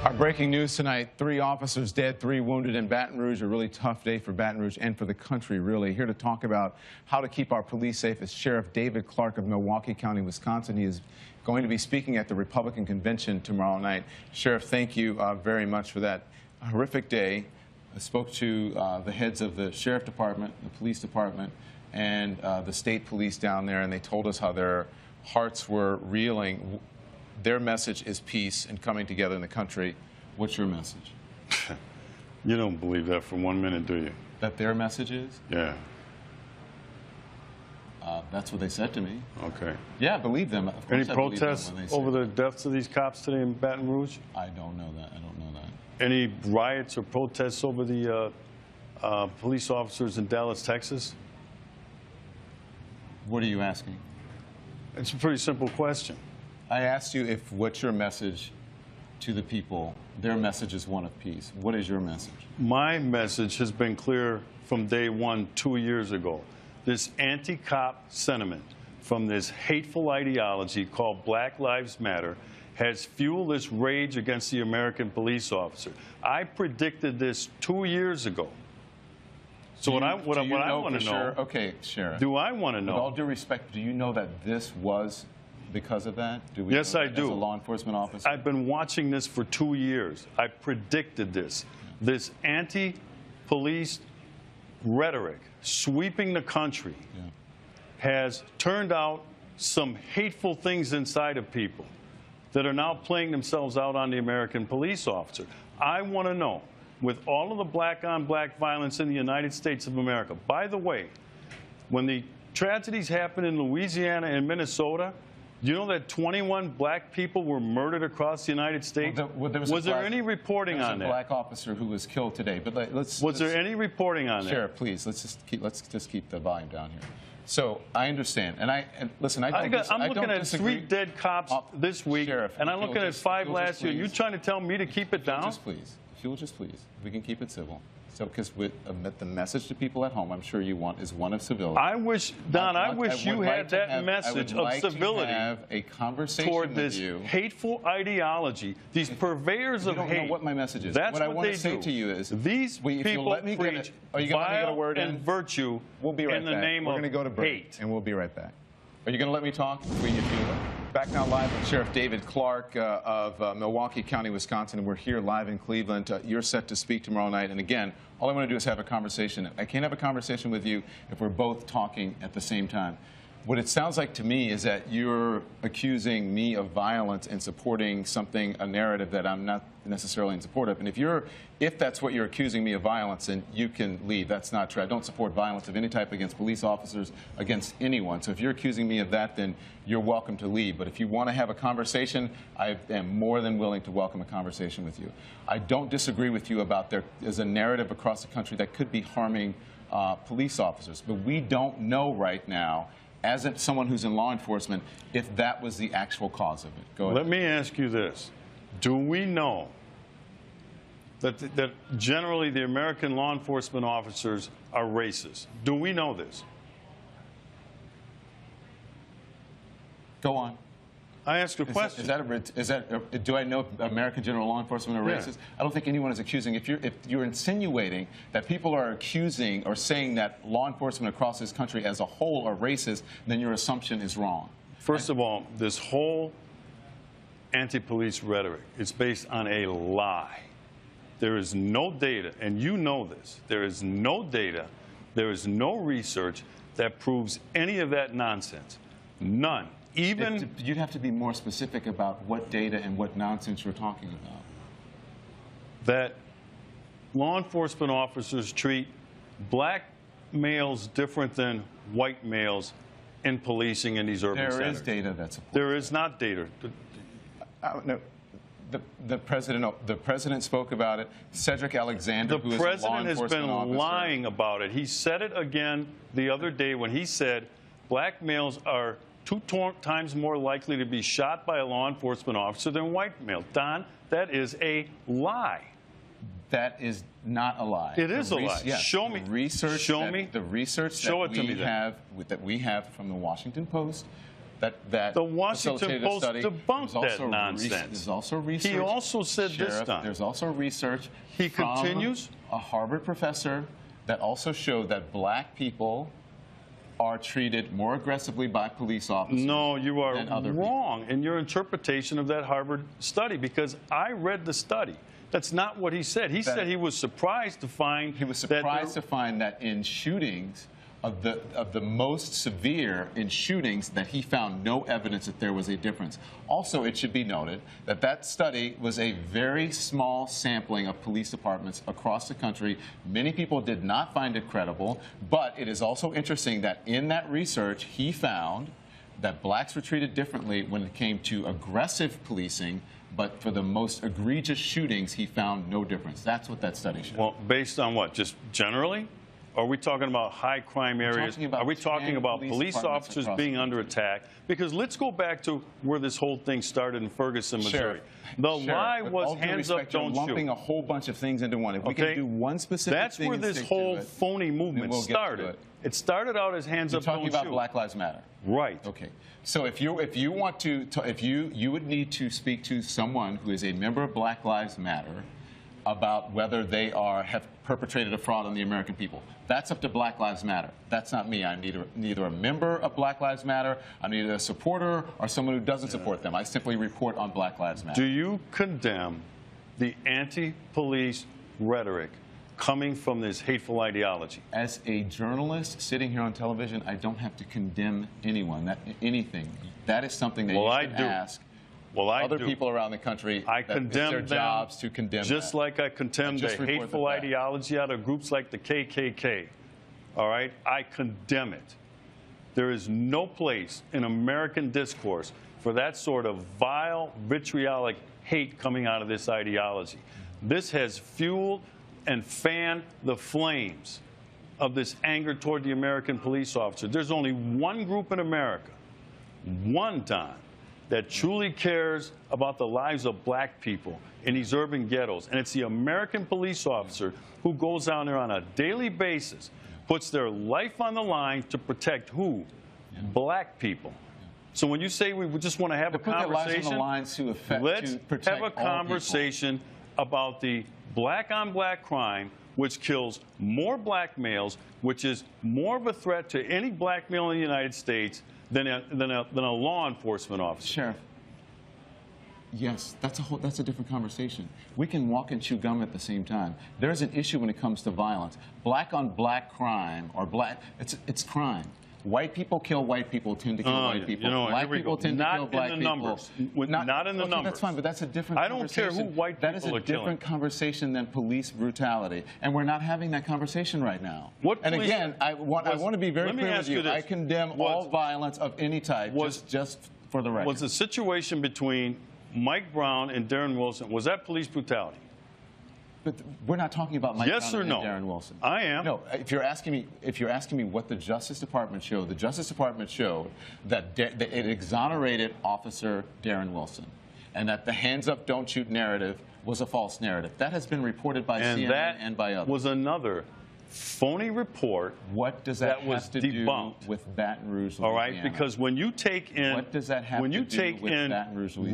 Our breaking news tonight, 3 officers dead, 3 wounded in Baton Rouge. A really tough day for Baton Rouge and for the country, really. Here to talk about how to keep our police safe is Sheriff David Clark of Milwaukee County, Wisconsin. He is going to be speaking at the Republican convention tomorrow night. Sheriff, thank you very much for that horrific day. I spoke to the heads of the Sheriff Department, the Police Department, and the state police down there, and they told us how their hearts were reeling. Their message is peace and coming together in the country. What's your message? You don't believe that for 1 minute, do you? That their message is? Yeah. That's what they said to me. Okay. Yeah, I believe them. Of course Any I believe them protests when they say over the deaths of these cops today in Baton Rouge? I don't know that. I don't know that. Any riots or protests over the police officers in Dallas, Texas? What are you asking? It's a pretty simple question. I asked you if what's your message to the people. Their message is one of peace. What is your message? My message has been clear from day one 2 years ago. This anti-cop sentiment from this hateful ideology called Black Lives Matter has fueled this rage against the American police officer. I predicted this 2 years ago. So what I want to know, okay, Sheriff. Do I want to know? With all due respect, do you know that this was because of that? Yes, I do. As a law enforcement officer? I've been watching this for 2 years. I predicted this. This anti-police rhetoric sweeping the country has turned out some hateful things inside of people that are now playing themselves out on the American police officer. I want to know, with all of the black-on-black violence in the United States of America, by the way, when the tragedies happened in Louisiana and Minnesota, you know that 21 black people were murdered across the United States? Was there any reporting on that? There was a black officer who was killed today. But was there any reporting on that? Sheriff, please, let's just keep the volume down here. So I understand, and listen, I'm looking at 3 dead cops this week, Sheriff, and I'm looking at 5 last year. You're trying to tell me to keep it down? Just please, if you'll just please, we can keep it civil. So, because the message to people at home, I'm sure you want, is one of civility. I wish, Don, I wish you had that message of civility have a conversation toward this hateful ideology, these purveyors of hate. You don't know what my message is. That's what I want to say to you is, these people preach vile and virtue in the name of hate. We're going to go to break, and we'll be right back. Are you going to let me talk? Back now live with Sheriff David Clark of Milwaukee County, Wisconsin, and we're here live in Cleveland. You're set to speak tomorrow night, and again, all I want to do is have a conversation. I can't have a conversation with you if we're both talking at the same time. What it sounds like to me is that you're accusing me of violence and supporting something, a narrative that I'm not necessarily in support of. And if that's what you're accusing me of violence, then you can leave. That's not true. I don't support violence of any type against police officers, against anyone. So if you're accusing me of that, then you're welcome to leave. But if you want to have a conversation, I am more than willing to welcome a conversation with you. I don't disagree with you about there is a narrative across the country that could be harming police officers. But we don't know right now, as someone who's in law enforcement, if that was the actual cause of it. Go ahead. Let me ask you this. Do we know that generally the American law enforcement officers are racist? Do we know this? Go on. I asked a question. Do I know American general law enforcement are racist? Yeah. I don't think anyone is accusing. If you're insinuating that people are accusing or saying that law enforcement across this country as a whole are racist, then your assumption is wrong. First of all, this whole anti-police rhetoric is based on a lie. There is no data, and you know this. There is no data, there is no research that proves any of that nonsense. None. You'd have to be more specific about what data and what nonsense you're talking about. That law enforcement officers treat black males different than white males in policing in these urban centers. There is data that supports There is not data. No. The president spoke about it. Cedric Alexander, who is a law enforcement officer. The president has been lying about it. He said it again the other day when he said black males are 2 times more likely to be shot by a law enforcement officer than white males. Don, that is a lie. That is not a lie. It is a lie. Yes, show me. The research Show me. that we have from the Washington Post, that The Washington facilitated a Post study. debunked that nonsense. There's also research. He also said Sheriff, this time. There's also research He from continues. a Harvard professor that also showed that black people are treated more aggressively by police officers. No, you are than other wrong in your interpretation of that Harvard study, because I read the study. That's not what he said. He said he was surprised to find that in shootings of the most severe in shootings that he found no evidence that there was a difference. Also, it should be noted that that study was a very small sampling of police departments across the country. Many people did not find it credible, but it is also interesting that in that research he found that blacks were treated differently when it came to aggressive policing, but for the most egregious shootings he found no difference. That's what that study showed. Well, based on what? Just generally? Are we talking about high crime areas? Are we talking about police officers being under attack? Because let's go back to where this whole thing started in Ferguson, Missouri. The lie was hands up, don't shoot. You're lumping a whole bunch of things into one. If we can do one specific That's thing where and this stick whole to it, phony movement started. It started out as hands up, don't shoot. You're talking about Black Lives Matter. Right. Okay. So if you want to, you would need to speak to someone who is a member of Black Lives Matter about whether they have perpetrated a fraud on the American people. That's up to Black Lives Matter. That's not me. I'm neither a member of Black Lives Matter, I'm neither a supporter or someone who doesn't support them. I simply report on Black Lives Matter. Do you condemn the anti-police rhetoric coming from this hateful ideology? As a journalist sitting here on television, I don't have to condemn anyone, anything. That is something that you should ask other people around the country. I condemn their jobs to condemn just that. like I condemn the hateful ideology out of groups like the KKK. All right? I condemn it. There is no place in American discourse for that sort of vile, vitriolic hate coming out of this ideology. This has fueled and fanned the flames of this anger toward the American police officer. There's only one group in America, one time, that truly cares about the lives of black people in these urban ghettos. And it's the American police officer who goes down there on a daily basis, puts their life on the line to protect who? Black people. So when you say we just want to have a conversation, let's have a conversation about the black-on-black crime, which kills more black males, which is more of a threat to any black male in the United States than a law enforcement officer. Sheriff, yes, that's a different conversation. We can walk and chew gum at the same time. There's an issue when it comes to violence. Black-on-black crime, or it's crime. White people kill white people, tend to kill white people. You know, black people tend to kill black people. Not in the numbers. That's fine, but that's a different conversation. I don't care who white people are killing. That is a different conversation than police brutality, and we're not having that conversation right now. And again, I want to be very clear with you. I condemn all violence of any type, just for the record. Was the situation between Mike Brown and Darren Wilson, was that police brutality? But we're not talking about Mike Brown and Darren Wilson. I am. No, if you're asking me what the Justice Department showed, the Justice Department showed that it exonerated Officer Darren Wilson, and that the hands up, don't shoot narrative was a false narrative. That has been reported by CNN and by others. That was another phony report. What does that have to do with Baton Rouge, Louisiana? All right, because when you take in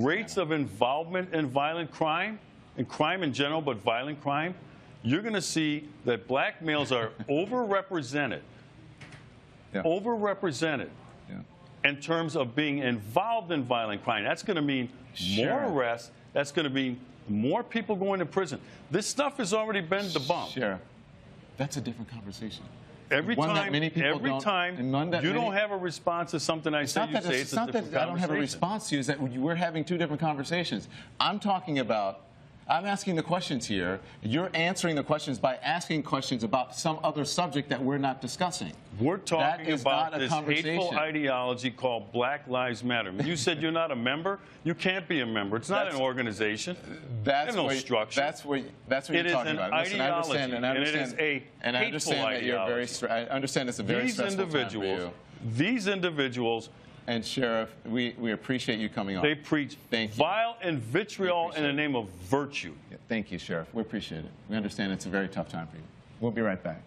rates of involvement in violent crime, and crime in general, but violent crime, you're going to see that black males are overrepresented, in terms of being involved in violent crime. That's going to mean more arrests. That's going to mean more people going to prison. This stuff has already been debunked. Sheriff, that's a different conversation. Every time you don't have a response to something I say, you say it's a different conversation. It's not that I don't have a response to you. It's that we're having two different conversations. I'm asking the questions here. You're answering the questions by asking questions about some other subject that we're not discussing. We're talking about this hateful ideology called Black Lives Matter. You said you're not a member. You can't be a member. It's not an organization. There's no structure. That's what you're talking about. Listen, I understand, and it is a hateful ideology. I understand it's a very stressful time for you. These individuals. And Sheriff, we appreciate you coming on. They preach vile and vitriol in the name of virtue. Thank you, Sheriff. We appreciate it. We understand it's a very tough time for you. We'll be right back.